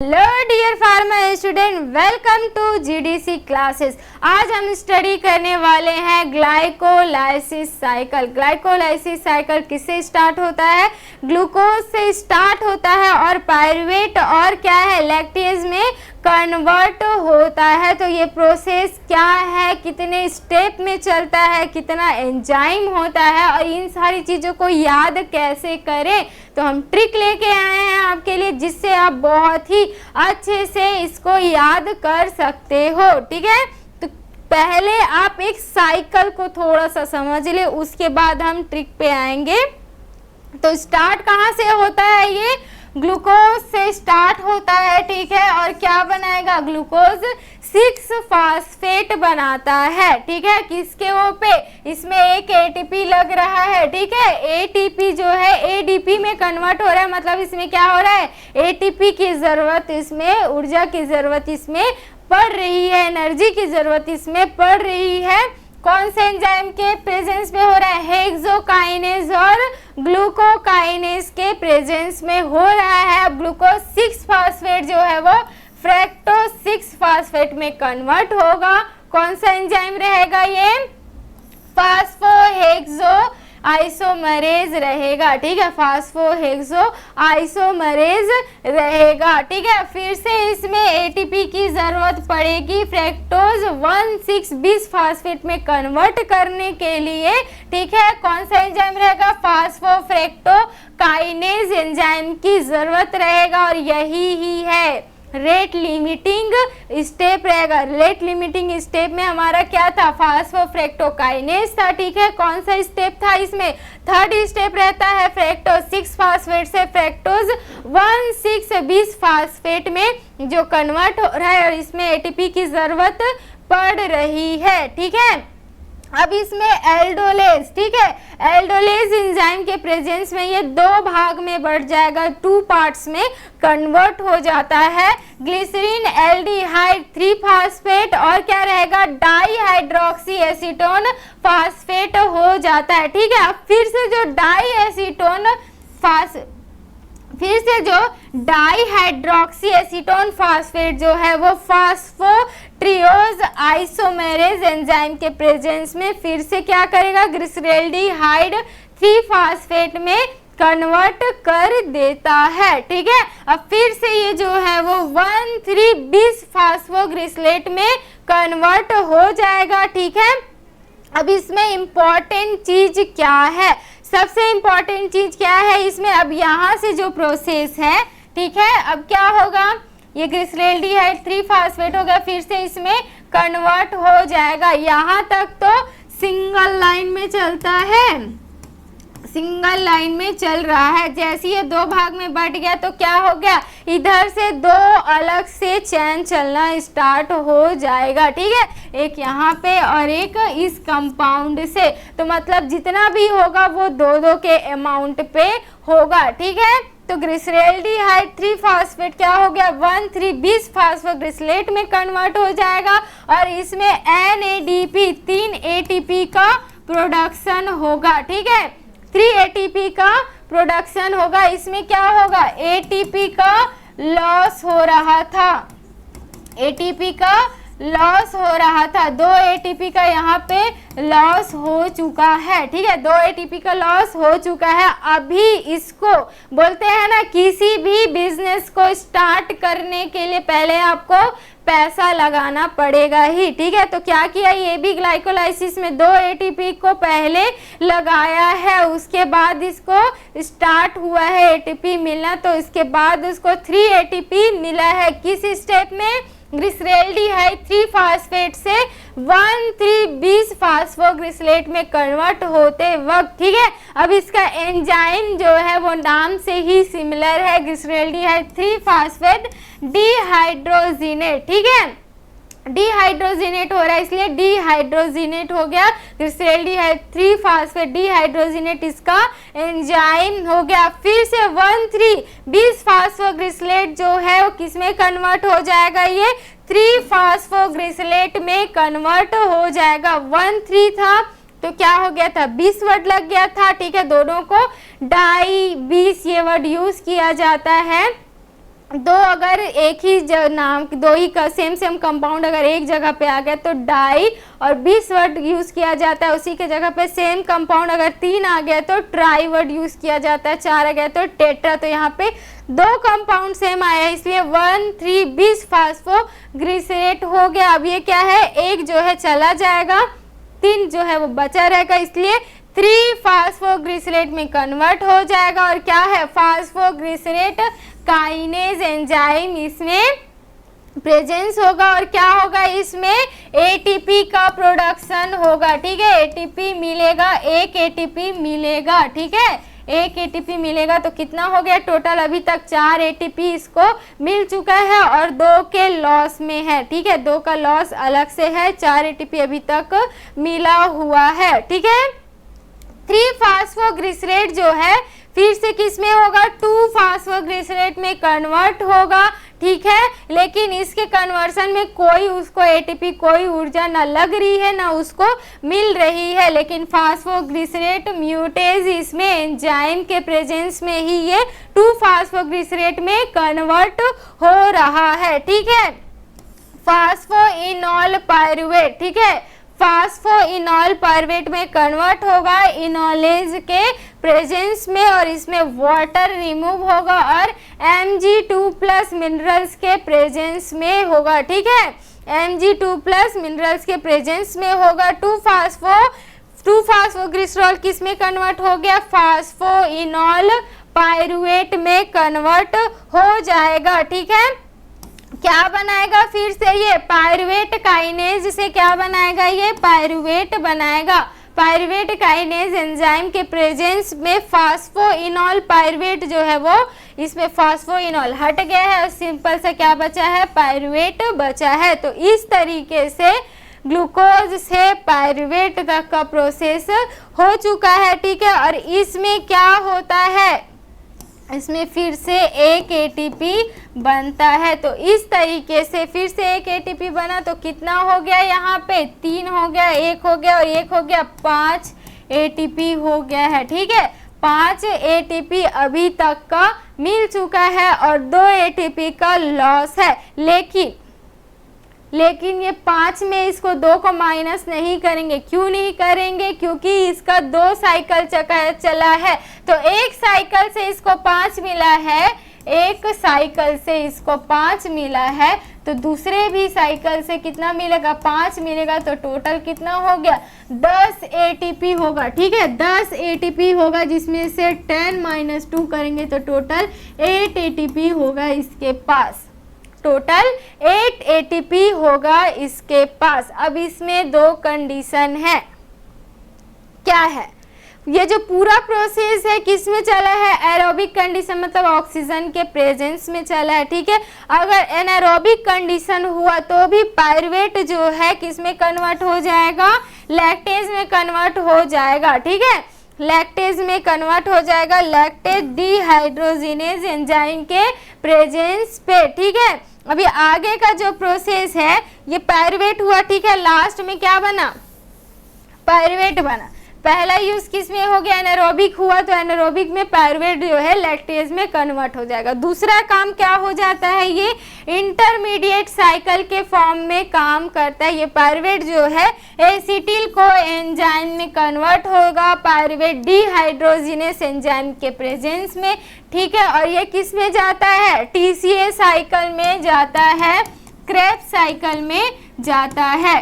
Hello dear pharma student, welcome to GDC classes. आज हम study करने वाले हैं ग्लाइकोलाइसिस साइकिल। ग्लाइकोलाइसिस साइकिल किससे स्टार्ट होता है? ग्लूकोज से स्टार्ट होता है और पायरुवेट और क्या है, लैक्टेज में कन्वर्ट होता है। तो ये प्रोसेस क्या है, कितने स्टेप में चलता है, कितना एंजाइम होता है और इन सारी चीज़ों को याद कैसे करें, तो हम ट्रिक लेके आए हैं आपके लिए, जिससे आप बहुत ही अच्छे से इसको याद कर सकते हो। ठीक है, तो पहले आप एक साइकिल को थोड़ा सा समझ ले, उसके बाद हम ट्रिक पे आएंगे। तो स्टार्ट कहाँ से होता है? ये ग्लूकोज से स्टार्ट होता है। ठीक है, और क्या बनाएगा? ग्लूकोज 6 फास्फेट बनाता है। ठीक है, किसके वो पे? इसमें एक एटीपी लग रहा है। ठीक है, एटीपी जो है एडीपी में कन्वर्ट हो रहा है, मतलब इसमें क्या हो रहा है, एटीपी की जरूरत, इसमें ऊर्जा की जरूरत इसमें पड़ रही है, एनर्जी की जरूरत इसमें पड़ रही है। कौन से एंजाइम के प्रेजेंस में हो रहा है? हेक्सोकाइनेज और ग्लूकोकाइनेज के प्रेजेंस में हो रहा है। अब ग्लूकोज 6 फास्फेट जो है वो फ्रैक्टोज 6 फास्फेट में कन्वर्ट होगा। कौन सा एंजाइम रहेगा? ये फास्फोहेक्सो आइसोमरेज रहेगा। ठीक है, फास्फोहेक्सो आइसोमरेज रहेगा। ठीक है, फिर से इसमें एटीपी की जरूरत पड़ेगी फ्रैक्टोज 1,6 बिस फास्फेट में कन्वर्ट करने के लिए। ठीक है, कौन सा एंजाइम रहेगा? फास्फोफ्रैक्टोकाइनेज एंजाइम की जरूरत रहेगा और यही ही है रेट लिमिटिंग स्टेप रहेगा। रेट लिमिटिंग स्टेप में हमारा क्या था? फास्फोफ्रैक्टोकाइनेज था। ठीक है, कौन सा स्टेप था इसमें? थर्ड स्टेप रहता है फ्रैक्टोज 6 फास्फेट से फ्रैक्टोज 1,6 बिस फास्फेट में जो कन्वर्ट हो रहा है और इसमें एटीपी की जरूरत पड़ रही है। ठीक है, अब इसमें एल्डोलेज, ठीक है, एल्डोलेज एंजाइम के प्रेजेंस में ये 2 भाग में बढ़ जाएगा, 2 पार्ट्स में कन्वर्ट हो जाता है। ग्लिसरीन एल्डिहाइड 3 फास्फेट और क्या रहेगा, डाईहाइड्रोक्सी एसीटोन फास्फेट हो जाता है। ठीक है, अब फिर से जो डाईहाइड्रोक्सी एसीटोन फास्फेट जो है वो फास्फोट्रियोज आइसोमेरेज एंजाइम के प्रेजेंस में फिर से क्या करेगा, ग्लिसरैल्डिहाइड 3 फास्फेट में कन्वर्ट कर देता है। ठीक है, अब फिर से ये जो है वो 1,3 बिस फास्फोग्लिसरेट में कन्वर्ट हो जाएगा। ठीक है, अब इसमें इंपॉर्टेंट चीज क्या है? सबसे इंपॉर्टेंट चीज क्या है इसमें? अब यहाँ से जो प्रोसेस है, ठीक है, अब क्या होगा, ये ग्लिसरैल्डिहाइड 3 फास्फेट हो गया, फिर से इसमें कन्वर्ट हो जाएगा। यहाँ तक तो सिंगल लाइन में चलता है, सिंगल लाइन में चल रहा है। जैसे ये 2 भाग में बट गया तो क्या हो गया, इधर से 2 अलग से चैन चलना स्टार्ट हो जाएगा। ठीक है, एक यहाँ पे और एक इस कंपाउंड से, तो मतलब जितना भी होगा वो 2-2 के अमाउंट पे होगा। ठीक है, तो ग्लिसरैल्डिहाइड 3 फास्फेट क्या हो गया, 1,3 बिस फास्फोग्लिसरेट में कन्वर्ट हो जाएगा और इसमें NADP 3 ATP का प्रोडक्शन होगा। ठीक है, 3 ATP का प्रोडक्शन होगा। इसमें क्या होगा, ATP का लॉस हो रहा था, ATP का लॉस हो रहा था, 2 ATP का यहाँ पे लॉस हो चुका है। ठीक है, 2 ATP का लॉस हो चुका है। अभी इसको बोलते हैं ना, किसी भी बिजनेस को स्टार्ट करने के लिए पहले आपको पैसा लगाना पड़ेगा ही। ठीक है, तो क्या किया, ये भी ग्लाइकोलाइसिस में 2 ATP को पहले लगाया है, उसके बाद इसको स्टार्ट हुआ है ATP मिलना, तो इसके बाद उसको 3 ATP मिला है। किस स्टेप में? ग्लिसरैल्डिहाइड 3 फास्फेट से 1,3 बिस फास्फोग्लिसरेट में कन्वर्ट होते वक्त। ठीक है, अब इसका एंजाइम जो है वो नाम से ही सिमिलर है, ग्लिसरैल्डिहाइड 3 फास्फेट डिहाइड्रोजिनेट। ठीक है, डिहाइड्रोजिनेट हो रहा है इसलिए डिहाइड्रोजिनेट हो गया, ग्लिसरैल्डिहाइड 3 फास्फेट डिहाइड्रोजिनेट इसका एंजाइम हो गया। फिर से 1,3 बिस फास्फोग्लिसरेट जो है वो किस में कन्वर्ट हो जाएगा, ये 3 फास्फोग्लिसरेट में कन्वर्ट हो जाएगा। 1,3 था तो क्या हो गया था, 20 वर्ड लग गया था। ठीक है, दोनों को डाई 20 ये वर्ड यूज किया जाता है दो अगर एक ही नाम दो ही का सेम कंपाउंड अगर एक जगह पे आ गया तो डाई और 20 वर्ड यूज किया जाता है। उसी के जगह पे सेम कंपाउंड अगर 3 आ गया तो ट्राई वर्ड यूज किया जाता है। 4 आ गया तो टेट्रा। तो यहाँ पे दो कंपाउंड सेम आया है इसलिए 1,3,20 फास्फोग्लिसरेट हो गया। अब ये क्या है, एक जो है चला जाएगा, 3 जो है वो बचा रहेगा, इसलिए 3 फास्फोग्लिसरेट में कन्वर्ट हो जाएगा। और क्या है, फास्फोग्लिसरेट काइनेज एंजाइम इसमें प्रेजेंस होगा। और क्या होगा, इसमें एटीपी का प्रोडक्शन होगा। ठीक है, एटीपी मिलेगा, एक एटीपी मिलेगा। ठीक है, एक एटीपी मिलेगा। तो कितना हो गया टोटल, अभी तक 4 एटीपी इसको मिल चुका है और 2 के लॉस में है। ठीक है, 2 का लॉस अलग से है, 4 एटीपी अभी तक मिला हुआ है। ठीक है, 3 फास्फोग्लिसरेट जो है फिर से किस में होगा, 2 फास्फोग्लिसरेट में कन्वर्ट होगा। ठीक है, लेकिन इसके कन्वर्सन में कोई उसको एटीपी कोई ऊर्जा ना लग रही है ना उसको मिल रही है। लेकिन फास्फोग्लिसरेट म्यूटेज इसमें एंजाइम के प्रेजेंस में ही ये 2 फास्फोग्लिसरेट में कन्वर्ट हो रहा है। ठीक है, फास्फोइनॉल पायरुवेट, ठीक है, फास्फोइनॉल पायरुवेट में कन्वर्ट होगा इनॉलेज के प्रेजेंस में और इसमें वाटर रिमूव होगा और Mg2+ मिनरल्स के प्रेजेंस में होगा। ठीक है, Mg2+ मिनरल्स के प्रेजेंस में होगा। 2 फास्फोग्लिसरॉल किस में कन्वर्ट हो गया, फास्फोइनॉल पायरुवेट में कन्वर्ट हो जाएगा। ठीक है, क्या बनाएगा फिर से, ये पायरुवेट काइनेज से क्या बनाएगा, ये पायरुवेट बनाएगा। पायरुवेट काइनेज एंजाइम के प्रेजेंस में फास्फोइनॉल पायरुवेट जो है वो इसमें फास्फोइनॉल हट गया है और सिंपल से क्या बचा है, पायरुवेट बचा है। तो इस तरीके से ग्लूकोज से पायरुवेट तक का प्रोसेस हो चुका है। ठीक है, और इसमें क्या होता है, इसमें फिर से एक एटीपी बनता है। तो इस तरीके से फिर से एक एटीपी बना तो कितना हो गया, यहाँ पे 3 हो गया, 1 हो गया और 1 हो गया, 5 एटीपी हो गया है। ठीक है, 5 एटीपी अभी तक का मिल चुका है और 2 एटीपी का लॉस है। लेकिन ये 5 में इसको 2 को माइनस नहीं करेंगे। क्यों नहीं करेंगे, क्योंकि इसका 2 साइकिल चला है। तो एक साइकिल से इसको 5 मिला है, एक साइकिल से इसको 5 मिला है, तो दूसरे भी साइकिल से कितना मिलेगा, 5 मिलेगा। तो टोटल कितना हो गया, 10 एटीपी होगा। ठीक है, 10 एटीपी होगा जिसमें से 10 - 2 करेंगे तो टोटल 8 एटीपी होगा इसके पास। टोटल 8 एटीपी होगा इसके पास। अब इसमें 2 कंडीशन है, क्या है, ये जो पूरा प्रोसेस है किस में चला है, एरोबिक कंडीशन मतलब ऑक्सीजन के प्रेजेंस में चला है। ठीक है, अगर एनारोबिक कंडीशन हुआ तो भी पायरुवेट जो है किस में कन्वर्ट हो जाएगा, लैक्टेज में कन्वर्ट हो जाएगा। ठीक है, लैक्टेज में कन्वर्ट हो जाएगा, लैक्टेज डिहाइड्रोजिनेज एंजाइम के प्रेजेंस पे। ठीक है, अभी आगे का जो प्रोसेस है ये पायरुवेट हुआ। ठीक है, लास्ट में क्या बना, पायरुवेट बना। पहला यूज किस में हो गया, एनारोबिक हुआ, तो एनारोबिक में पायरुवेट जो है लैक्टेज में कन्वर्ट हो जाएगा। दूसरा काम क्या हो जाता है, ये इंटरमीडिएट साइकिल के फॉर्म में काम करता है। ये पायरुवेट जो है एसिटिल को एंजाइम में कन्वर्ट होगा, पायरुवेट डिहाइड्रोजिनेस एंजाइम के प्रेजेंस में। ठीक है, और ये किस में जाता है, टीसीए साइकिल में जाता है, क्रेब्स साइकिल में जाता है।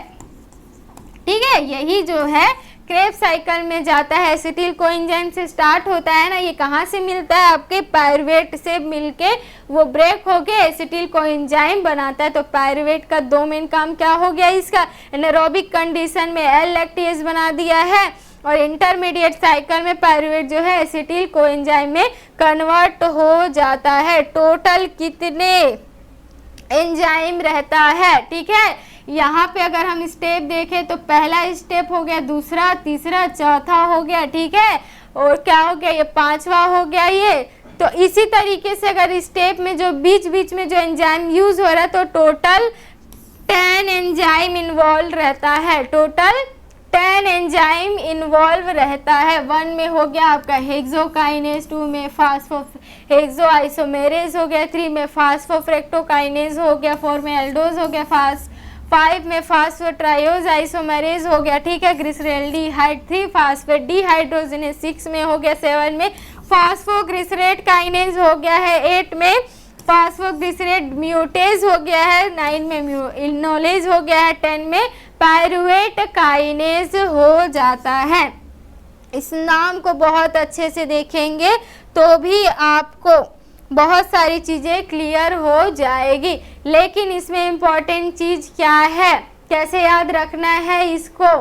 ठीक है, यही जो है क्रेब्स साइकिल में जाता है। एसिटिल कोएंजाइम से स्टार्ट होता है ना, ये कहाँ से मिलता है, आपके पायरुवेट से मिलके वो ब्रेक होके एसिटिल कोएंजाइम बनाता है। तो पायरुवेट का 2 मेन काम क्या हो गया, इसका एनारोबिक कंडीशन में एल लैक्टेज बना दिया है और इंटरमीडिएट साइकिल में पायरुवेट जो है एसिटिल कोएंजाइम में कन्वर्ट हो जाता है। टोटल कितने एंजाइम रहता है, ठीक है, यहाँ पे अगर हम स्टेप देखें तो पहला स्टेप हो गया, दूसरा, तीसरा, चौथा हो गया। ठीक है, और क्या हो गया, ये 5वां हो गया ये। तो इसी तरीके से अगर स्टेप में जो बीच बीच में जो एंजाइम यूज हो रहा है तो टोटल 10 एंजाइम इन्वॉल्व रहता है, टोटल 10 एंजाइम इन्वॉल्व रहता है। 1 में हो गया आपका हेक्सोकाइनेज, 2 में हेक्सोआइसोमेरेज हो गया, 3 में फास्फोफ्रेक्टोकाइनेज हो गया, 4 में एल्डोज हो गया, 5 में फास्फोट्रायोज आइसोमेरेज हो गया, ठीक है, ग्लिसरैल्डिहाइड 3 फास्फेट डिहाइड्रोजनेज 6 में हो गया, 7 में फास्फोग्लिसरेट काइनेज हो गया है, 8 में फास्फोग्लिसरेट म्यूटेज हो गया है, 9 में इनोलेज हो गया है, 10 में पायरुवेट काइनेज हो जाता है। इस नाम को बहुत अच्छे से देखेंगे तो भी आपको बहुत सारी चीजें क्लियर हो जाएगी। लेकिन इसमें इम्पोर्टेंट चीज क्या है, कैसे याद रखना है इसको?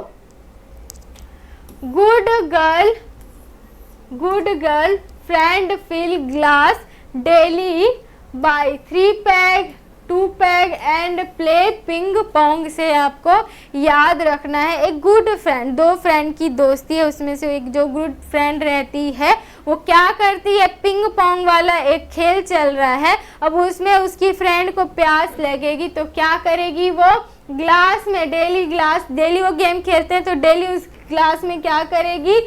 Good girl friend fill glass daily by 3 peg 2 peg and play ping pong से आपको याद रखना है। एक गुड फ्रेंड, 2 फ्रेंड की दोस्ती है, उसमें से एक जो गुड फ्रेंड रहती है वो क्या करती है, पिंग पोंग वाला एक खेल चल रहा है, अब उसमें उसकी फ्रेंड को प्यास लगेगी तो क्या करेगी, वो ग्लास में डेली वो गेम खेलते हैं तो डेली उस ग्लास में क्या करेगी,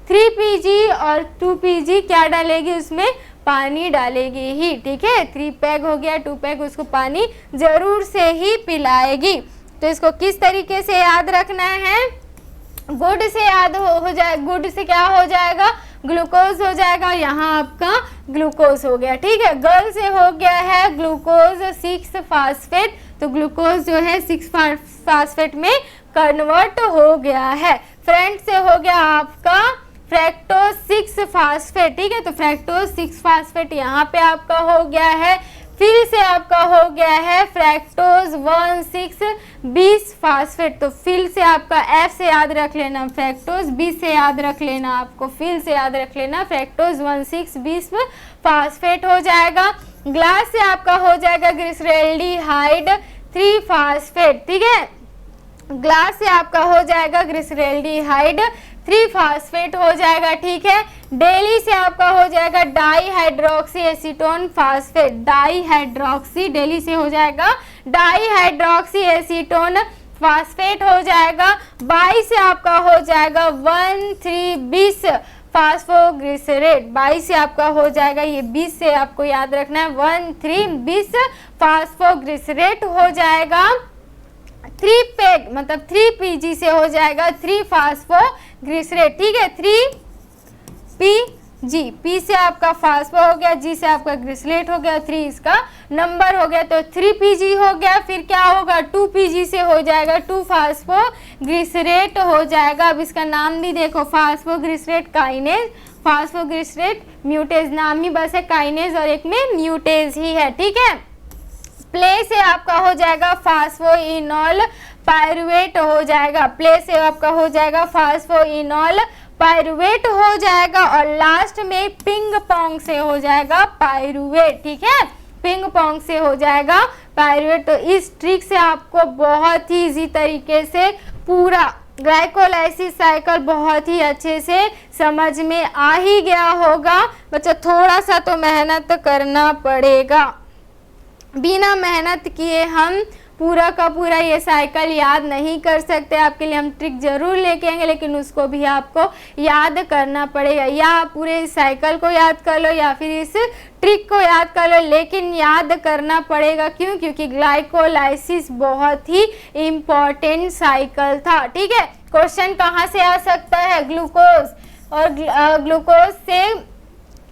3 pg और 2 pg क्या डालेगी, उसमें पानी डालेगी ही, ठीक है। 3 पैग हो गया, 2 पैग, उसको पानी जरूर से ही पिलाएगी। तो इसको किस तरीके से याद रखना है, गुड से याद हो जाए, गुड से क्या हो जाएगा, ग्लूकोज हो जाएगा, यहाँ आपका ग्लूकोज हो गया, ठीक है। गर्ल से हो गया है ग्लूकोज 6 फास्फेट, तो ग्लूकोज जो है 6 फास्फेट में कन्वर्ट हो गया है। फ्रेंड से हो गया आपका फ्रैक्टोज 6 फास्फेट, ठीक है, तो फ्रैक्टोज 6 फास्फेट यहाँ पे आपका हो गया है। फिर से आपका हो गया है फ्रैक्टोज 1,6,20 फास्फेट, तो फिर से आपका एफ से याद रख लेना फ्रैक्टोज, बी से याद रख लेना आपको, फिर से याद रख लेना फ्रैक्टोज 1,6,20 फास्फेट हो जाएगा। ग्लास से आपका हो जाएगा ग्लिसरैल्डिहाइड 3 फास्फेट, ठीक है, ग्लास से आपका हो जाएगा ग्लिसरैल्डिहाइड 3 फास्फेट हो जाएगा, ठीक है। डेली से आपका हो जाएगा dihydroxy acetone phosphate, dihydroxy daily से हो जाएगा डाईहाइड्रोक्सी एसीटोन फास्फेट हो जाएगा। 22 से आपका हो जाएगा 1,3,20 फास्फोग्लिसरेट, 22 से आपका हो जाएगा, ये 20 से आपको याद रखना है, 1,3,20 फास्फोग्लिसरेट हो जाएगा। 3 पैग मतलब 3 pg से हो जाएगा 3 फास्फोग्लिसरेट, ठीक है, 3 pg, p से आपका फास्फो हो गया, g से आपका ग्लिसरेट हो गया, 3 इसका नंबर हो गया, तो 3 pg हो गया। फिर क्या होगा, 2 pg से हो जाएगा 2 फास्फोग्लिसरेट हो जाएगा। अब इसका नाम भी देखो, फास्फोग्लिसरेट काइनेज, फास्फोग्लिसरेट म्यूटेज, नाम ही बस है काइनेज और एक में म्यूटेज ही है, ठीक है। प्ले से आपका हो जाएगा फास्फोइनॉल पायरुवेट हो जाएगा, प्ले से आपका हो जाएगा फास्फोइनॉल पायरुवेट हो जाएगा, और लास्ट में पिंग पोंग से हो जाएगा पायरुवेट, ठीक है, पिंग पोंग से हो जाएगा पायरुवेट। तो इस ट्रिक से आपको बहुत ही इजी तरीके से पूरा ग्लाइकोलाइसिस साइकिल बहुत ही अच्छे से समझ में आ ही गया होगा। बच्चा थोड़ा सा तो मेहनत करना पड़ेगा, बिना मेहनत किए हम पूरा का पूरा ये साइकिल याद नहीं कर सकते। आपके लिए हम ट्रिक जरूर लेके आएंगे, लेकिन उसको भी आपको याद करना पड़ेगा, या पूरे इस साइकिल को याद कर लो या फिर इस ट्रिक को याद कर लो, लेकिन याद करना पड़ेगा। क्यों? क्योंकि ग्लाइकोलाइसिस बहुत ही इम्पोर्टेंट साइकिल था, ठीक है। क्वेश्चन कहाँ से आ सकता है, ग्लूकोज और ग्लूकोज से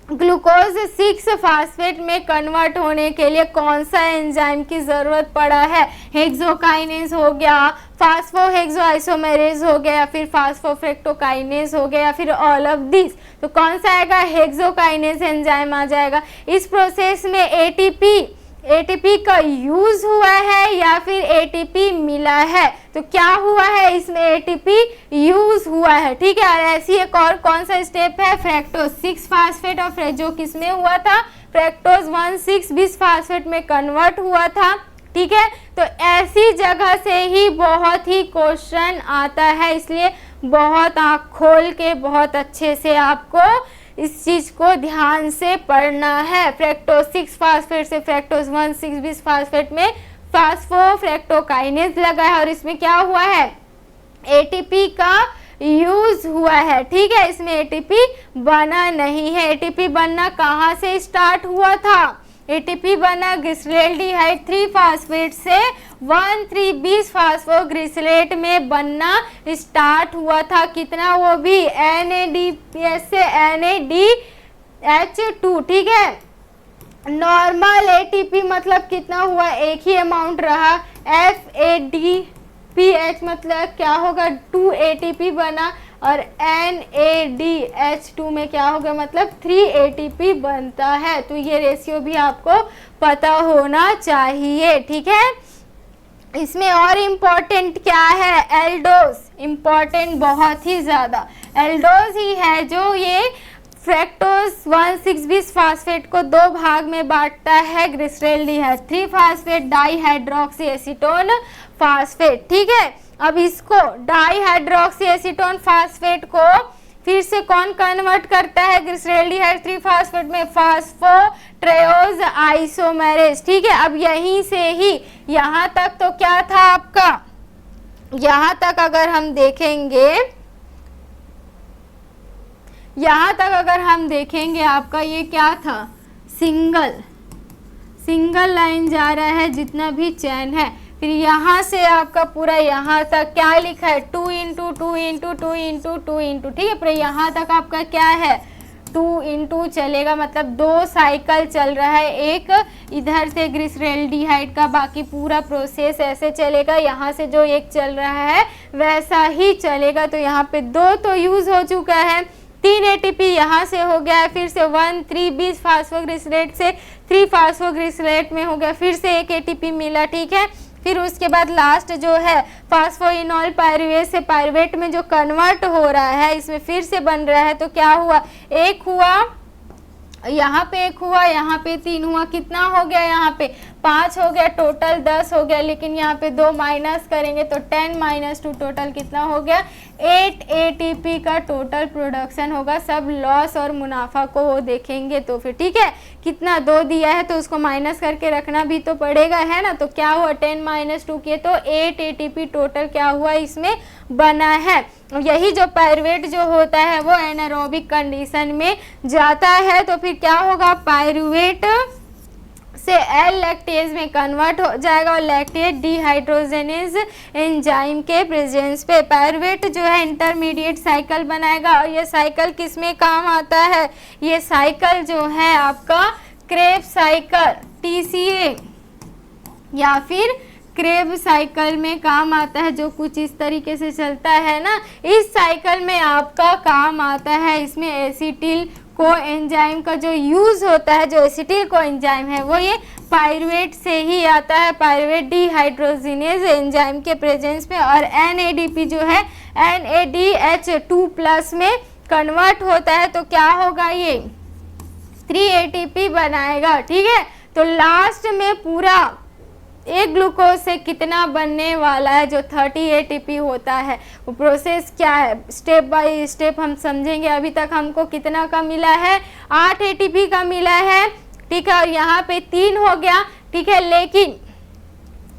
ग्लूकोज 6 फास्फेट में कन्वर्ट होने के लिए कौन सा एंजाइम की ज़रूरत पड़ा है, हेक्सोकाइनेज हो गया, फास्फोहेक्सोआइसोमेरेज हो गया, या फिर फास्फोफ्रेक्टोकाइनेज हो गया, या फिर ऑल ऑफ दिस। तो कौन सा आएगा, हेक्सोकाइनेज एंजाइम आ जाएगा। इस प्रोसेस में एटीपी का यूज हुआ है या फिर एटीपी मिला है, तो क्या हुआ है, इसमें एटीपी यूज हुआ है, ठीक है। और ऐसी एक और कौन सा स्टेप है, फ्रैक्टोज 6 फास्फेट और जो किसमें हुआ था, फ्रैक्टोज 1,6,20 फास्फेट में कन्वर्ट हुआ था, ठीक है। तो ऐसी जगह से ही बहुत ही क्वेश्चन आता है, इसलिए बहुत आँख खोल के बहुत अच्छे से आपको इस चीज को ध्यान से पढ़ना है। फ्रैक्टोज 6 फास्फेट से फ्रैक्टोज 1,6,20 फास्फेट में फास्फोफ्रेक्टोकाइनेज लगा है, और इसमें क्या हुआ है, एटीपी का यूज हुआ है, ठीक है, इसमें एटीपी बना नहीं है। एटीपी बनना कहाँ से स्टार्ट हुआ था? एटीपी बना ग्लिसरॉल्डिहाइड 3 फास्फेट से 1,3-20 फास्फोग्लिसरेट में बनना स्टार्ट हुआ था। कितना? वो भी NADPH से NADH2, ठीक है। नॉर्मल एटीपी मतलब कितना हुआ? एक ही अमाउंट रहा। FADPH मतलब क्या होगा? 2 ATP बना, और NADH2 में क्या होगा? मतलब 3 ATP बनता है। तो ये रेशियो भी आपको पता होना चाहिए, ठीक है। इसमें और इम्पोर्टेंट क्या है? एल्डोज इम्पोर्टेंट बहुत ही ज़्यादा। एल्डोज ही है जो ये फ्रैक्टोज 1,6-20 फास्फेट को 2 भाग में बांटता है glyceraldehyde 3 phosphate dihydroxy acetone phosphate, ठीक है। अब इसको डाईहाइड्रोक्सी एसीटोन फास्फेट को फिर से कौन कन्वर्ट करता है ग्लिसरॉल्डिहाइड 3 फास्फेट में? फास्फोट्रियोज आइसोमेरेज, ठीक है। अब यहीं से ही यहाँ तक तो क्या था आपका? यहाँ तक अगर हम देखेंगे, यहाँ तक अगर हम देखेंगे आपका ये क्या था? सिंगल लाइन जा रहा है जितना भी चैन है। फिर यहाँ से आपका पूरा यहाँ तक क्या लिखा है? 2 × 2 × 2 × 2 × ठीक है। पूरा यहाँ तक आपका क्या है? 2 × चलेगा, मतलब 2 साइकिल चल रहा है। एक इधर से ग्लिसरॉल्डिहाइड का, बाकी पूरा प्रोसेस ऐसे चलेगा। यहाँ से जो एक चल रहा है वैसा ही चलेगा। तो यहाँ पे 2 तो यूज हो चुका है, 3 ATP यहाँ से हो गया है, फिर से 1,3-20 फास्फोग्लिसरेट से 3 फास्फोग्लिसरेट में हो गया, फिर से एक ATP मिला, ठीक है। फिर उसके बाद लास्ट जो है फास्फोइनोल पायरुवेट से पायरुवेट में जो कन्वर्ट हो रहा है, इसमें फिर से बन रहा है। तो क्या हुआ? एक हुआ, यहाँ पे एक हुआ, यहाँ पे 3 हुआ, कितना हो गया? यहाँ पे 5 हो गया, टोटल 10 हो गया। लेकिन यहाँ पे 2 माइनस करेंगे तो 10 - 2 टोटल कितना हो गया? 8 ATP का टोटल प्रोडक्शन होगा। सब लॉस और मुनाफा को वो देखेंगे तो फिर, ठीक है। कितना? 2 दिया है तो उसको माइनस करके रखना भी तो पड़ेगा, है ना। तो क्या हुआ? 10 - 2 किए तो 8 ATP टोटल क्या हुआ? इसमें बना है। यही जो पायरुवेट जो होता है वो एनारोबिक कंडीशन में जाता है, तो फिर क्या होगा? पायरुवेट से एल लैक्टेज में कन्वर्ट हो जाएगा, और लैक्टेट डिहाइड्रोजनेज एंजाइम के प्रेजेंस पे पायरुवेट जो है इंटरमीडिएट साइकिल बनाएगा। और ये साइकिल किस में काम आता है? ये साइकिल जो है आपका क्रेब्स साइकिल TCA या फिर क्रेब साइकिल में काम आता है, जो कुछ इस तरीके से चलता है ना। इस साइकिल में आपका काम आता है, इसमें एसिटिल को एंजाइम का जो यूज होता है, जो एसिटिल को एंजाइम है वो ये पायरुवेट से ही आता है, पायरुवेट डिहाइड्रोजिनेज एंजाइम के प्रेजेंस में। और NADP जो है NADH2+ में कन्वर्ट होता है। तो क्या होगा? ये 3 ATP बनाएगा, ठीक है। तो लास्ट में पूरा एक ग्लूकोज से कितना बनने वाला है? जो 30 ATP होता है। वो प्रोसेस क्या है? स्टेप बाय स्टेप हम समझेंगे। अभी तक हमको कितना का मिला है? 8 ATP का मिला है, ठीक है। और यहाँ पे 3 हो गया, ठीक है। लेकिन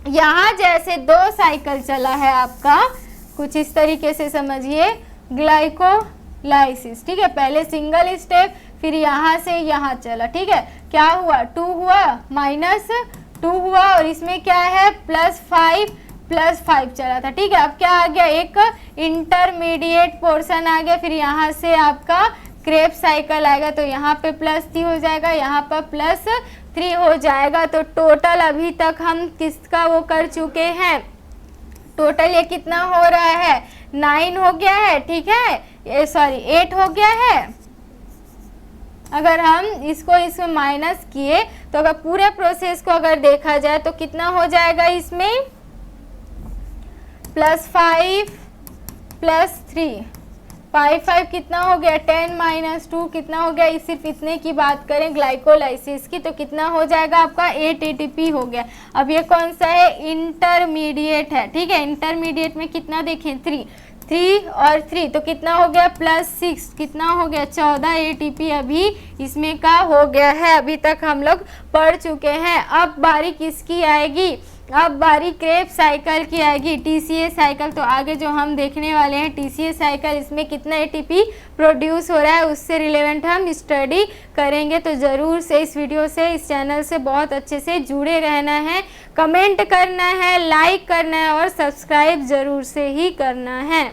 यहाँ जैसे 2 साइकिल चला है आपका, कुछ इस तरीके से समझिए, ग्लाइकोलाइसिस, ठीक है। पहले सिंगल स्टेप, फिर यहाँ से यहाँ चला, ठीक है। क्या हुआ? 2 हुआ, -2 हुआ, और इसमें क्या है? +5 चला था, ठीक है। अब क्या आ गया? एक इंटरमीडिएट पोर्शन आ गया। फिर यहाँ से आपका क्रेब साइकिल आएगा, तो यहाँ पे +3 हो जाएगा, यहाँ पर +3 हो जाएगा। तो टोटल अभी तक हम किसका वो कर चुके हैं? टोटल ये कितना हो रहा है? 9 हो गया है, ठीक है। ये सॉरी 8 हो गया है। अगर हम इसको माइनस किए तो अगर पूरे प्रोसेस को अगर देखा जाए तो कितना हो जाएगा? इसमें +5 +3 5 कितना हो गया? 10 - 2 कितना हो गया? सिर्फ इतने की बात करें ग्लाइकोलाइसिस की, तो कितना हो जाएगा आपका? 8 ATP हो गया। अब ये कौन सा है? इंटरमीडिएट है, ठीक है। इंटरमीडिएट में कितना देखें? 3 और 3 तो कितना हो गया? +6 कितना हो गया? 14 ATP अभी इसमें का हो गया है। अभी तक हम लोग पढ़ चुके हैं। अब बारी किसकी आएगी? अब बारी क्रेब साइकिल की आएगी, टीसीए साइकिल। तो आगे जो हम देखने वाले हैं टीसीए साइकिल, इसमें कितना एटीपी प्रोड्यूस हो रहा है उससे रिलेवेंट हम स्टडी करेंगे। तो ज़रूर से इस वीडियो से, इस चैनल से बहुत अच्छे से जुड़े रहना है, कमेंट करना है, लाइक करना है और सब्सक्राइब ज़रूर से ही करना है।